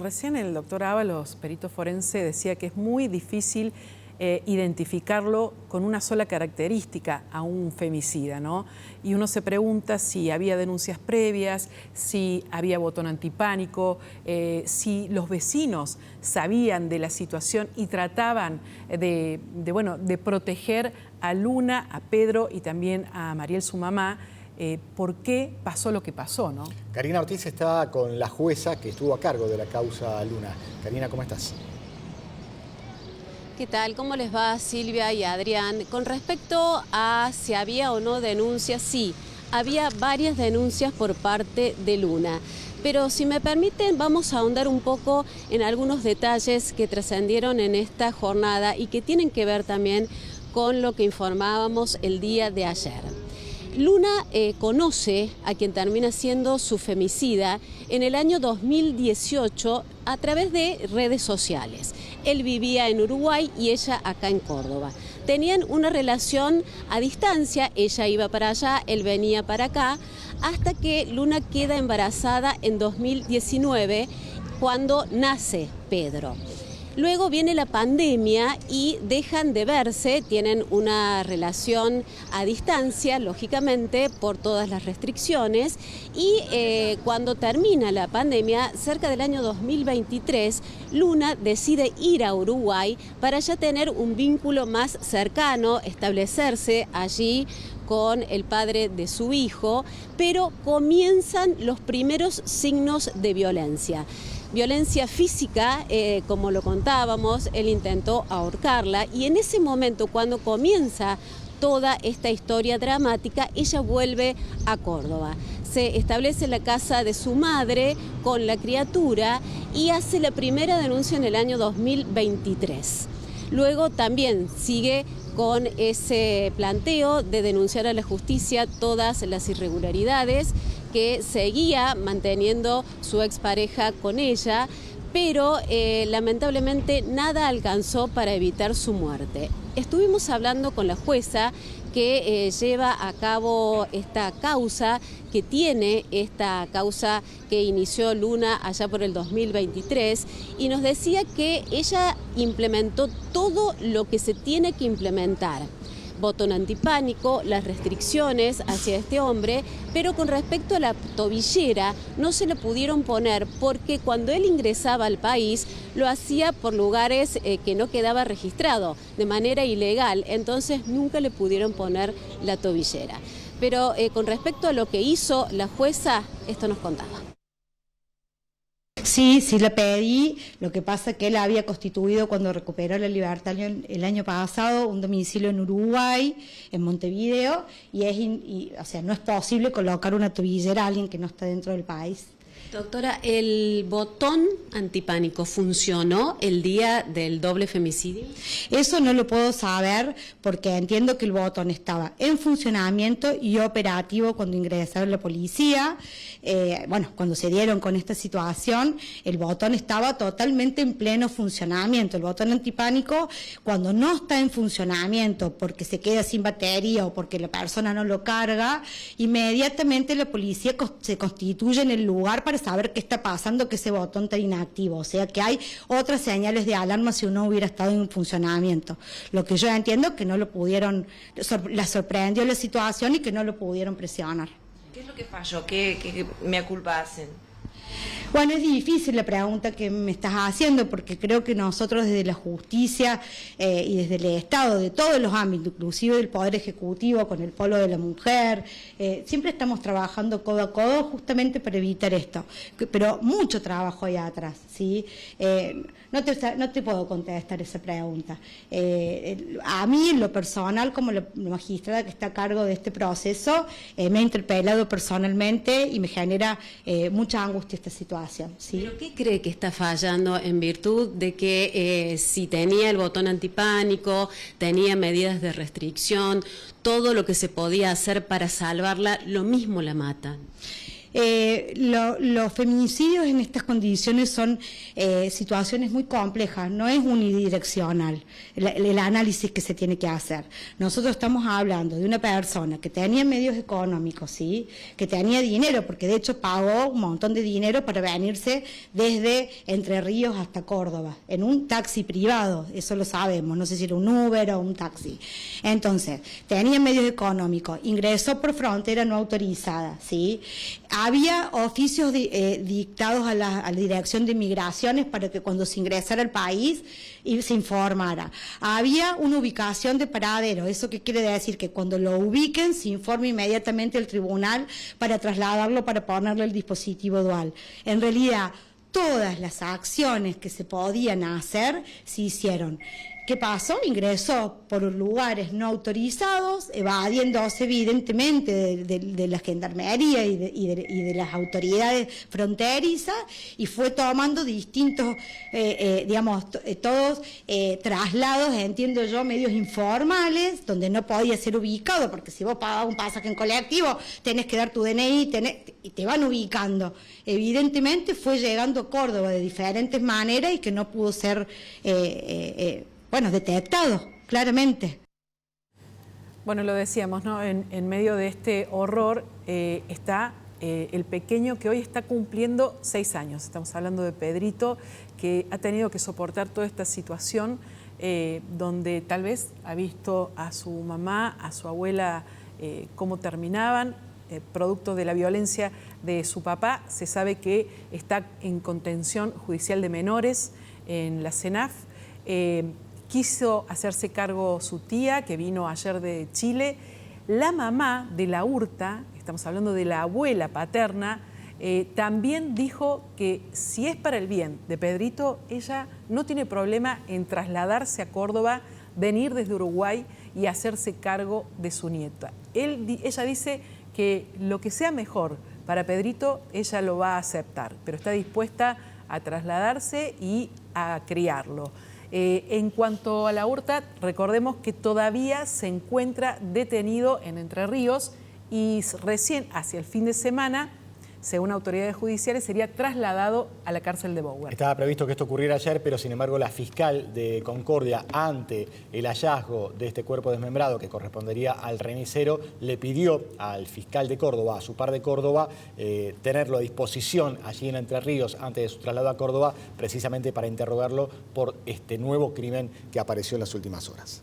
recién el doctor Ábalos, perito forense, decía que es muy difícil identificarlo con una sola característica a un femicida, ¿no? Y uno se pregunta si había denuncias previas, si había botón antipánico, si los vecinos sabían de la situación y trataban de proteger a Luna, a Pedro y también a Mariel, su mamá. ¿Por qué pasó lo que pasó, no? Karina Ortiz está con la jueza que estuvo a cargo de la causa Luna. Karina, ¿cómo estás? ¿Qué tal? ¿Cómo les va, Silvia y Adrián? Con respecto a si había o no denuncias, sí, había varias denuncias por parte de Luna. Pero si me permiten, vamos a ahondar un poco en algunos detalles que trascendieron en esta jornada y que tienen que ver también con lo que informábamos el día de ayer. Luna conoce a quien termina siendo su femicida en el año 2018 a través de redes sociales. Él vivía en Uruguay y ella acá en Córdoba. Tenían una relación a distancia, ella iba para allá, él venía para acá, hasta que Luna queda embarazada en 2019, cuando nace Pedro. Luego viene la pandemia y dejan de verse, tienen una relación a distancia, lógicamente, por todas las restricciones. Y cuando termina la pandemia, cerca del año 2023, Luna decide ir a Uruguay para ya tener un vínculo más cercano, establecerse allí con el padre de su hijo, pero comienzan los primeros signos de violencia. Violencia física, como lo contábamos, él intentó ahorcarla y en ese momento, cuando comienza toda esta historia dramática, ella vuelve a Córdoba. Se establece en la casa de su madre con la criatura y hace la primera denuncia en el año 2023. Luego también sigue con ese planteo de denunciar a la justicia todas las irregularidades que seguía manteniendo su expareja con ella, pero lamentablemente nada alcanzó para evitar su muerte. Estuvimos hablando con la jueza que lleva a cabo esta causa, que tiene esta causa que inició Luna allá por el 2023, y nos decía que ella implementó todo lo que se tiene que implementar. Botón antipánico, las restricciones hacia este hombre, pero con respecto a la tobillera no se le pudieron poner porque cuando él ingresaba al país lo hacía por lugares que no quedaba registrado, de manera ilegal, entonces nunca le pudieron poner la tobillera. Pero con respecto a lo que hizo la jueza, esto nos contaba. Sí, sí le pedí, lo que pasa es que él había constituido cuando recuperó la libertad el año pasado un domicilio en Uruguay, en Montevideo, o sea, no es posible colocar una tobillera a alguien que no está dentro del país. Doctora, ¿el botón antipánico funcionó el día del doble femicidio? Eso no lo puedo saber porque entiendo que el botón estaba en funcionamiento y operativo cuando ingresaron la policía. Cuando se dieron con esta situación, el botón estaba totalmente en pleno funcionamiento. El botón antipánico, cuando no está en funcionamiento porque se queda sin batería o porque la persona no lo carga, inmediatamente la policía se constituye en el lugar para saber qué está pasando, que ese botón está inactivo, o sea que hay otras señales de alarma si uno hubiera estado en funcionamiento. Lo que yo entiendo que no lo pudieron, la sorprendió la situación y que no lo pudieron presionar. ¿Qué es lo que falló? ¿Qué mea culpa hacen? Bueno, es difícil la pregunta que me estás haciendo porque creo que nosotros desde la justicia y desde el Estado, de todos los ámbitos, inclusive del Poder Ejecutivo con el Polo de la Mujer, siempre estamos trabajando codo a codo justamente para evitar esto. Pero mucho trabajo hay atrás, ¿sí? No te puedo contestar esa pregunta. A mí, en lo personal, como la magistrada que está a cargo de este proceso, me ha interpelado personalmente y me genera mucha angustia esta situación. ¿Sí? ¿Pero qué cree que está fallando en virtud de que si tenía el botón antipánico, tenía medidas de restricción, todo lo que se podía hacer para salvarla, lo mismo la matan? Los feminicidios en estas condiciones son situaciones muy complejas, no es unidireccional el análisis que se tiene que hacer. Nosotros estamos hablando de una persona que tenía medios económicos, ¿sí? Que tenía dinero, porque de hecho pagó un montón de dinero para venirse desde Entre Ríos hasta Córdoba, en un taxi privado, eso lo sabemos, no sé si era un Uber o un taxi. Entonces, tenía medios económicos, ingresó por frontera no autorizada, ¿sí? Había oficios dictados a la Dirección de Migraciones para que cuando se ingresara al país se informara. Había una ubicación de paradero, ¿eso qué quiere decir? Que cuando lo ubiquen se informe inmediatamente al tribunal para trasladarlo, para ponerle el dispositivo dual. En realidad, todas las acciones que se podían hacer se hicieron. ¿Qué pasó? Ingresó por lugares no autorizados, evadiéndose evidentemente de la gendarmería y de las autoridades fronterizas, y fue tomando distintos, todos traslados, entiendo yo, medios informales, donde no podía ser ubicado, porque si vos pagás un pasaje en colectivo, tenés que dar tu DNI y te van ubicando. Evidentemente fue llegando a Córdoba de diferentes maneras y que no pudo ser detectado, claramente. Bueno, lo decíamos, ¿no? En medio de este horror está el pequeño que hoy está cumpliendo 6 años. Estamos hablando de Pedrito, que ha tenido que soportar toda esta situación donde tal vez ha visto a su mamá, a su abuela, cómo terminaban, producto de la violencia de su papá. Se sabe que está en contención judicial de menores en la CENAF. Quiso hacerse cargo su tía, que vino ayer de Chile. La mamá de la Hurta, estamos hablando de la abuela paterna, también dijo que si es para el bien de Pedrito, ella no tiene problema en trasladarse a Córdoba, venir desde Uruguay y hacerse cargo de su nieta. Ella dice que lo que sea mejor para Pedrito, ella lo va a aceptar, pero está dispuesta a trasladarse y a criarlo. En cuanto a la Hurta, recordemos que todavía se encuentra detenido en Entre Ríos y recién hacia el fin de semana, según autoridades judiciales, sería trasladado a la cárcel de Bower. Estaba previsto que esto ocurriera ayer, pero sin embargo la fiscal de Concordia, ante el hallazgo de este cuerpo desmembrado que correspondería al remisero, le pidió al fiscal de Córdoba, a su par de Córdoba, tenerlo a disposición allí en Entre Ríos antes de su traslado a Córdoba, precisamente para interrogarlo por este nuevo crimen que apareció en las últimas horas.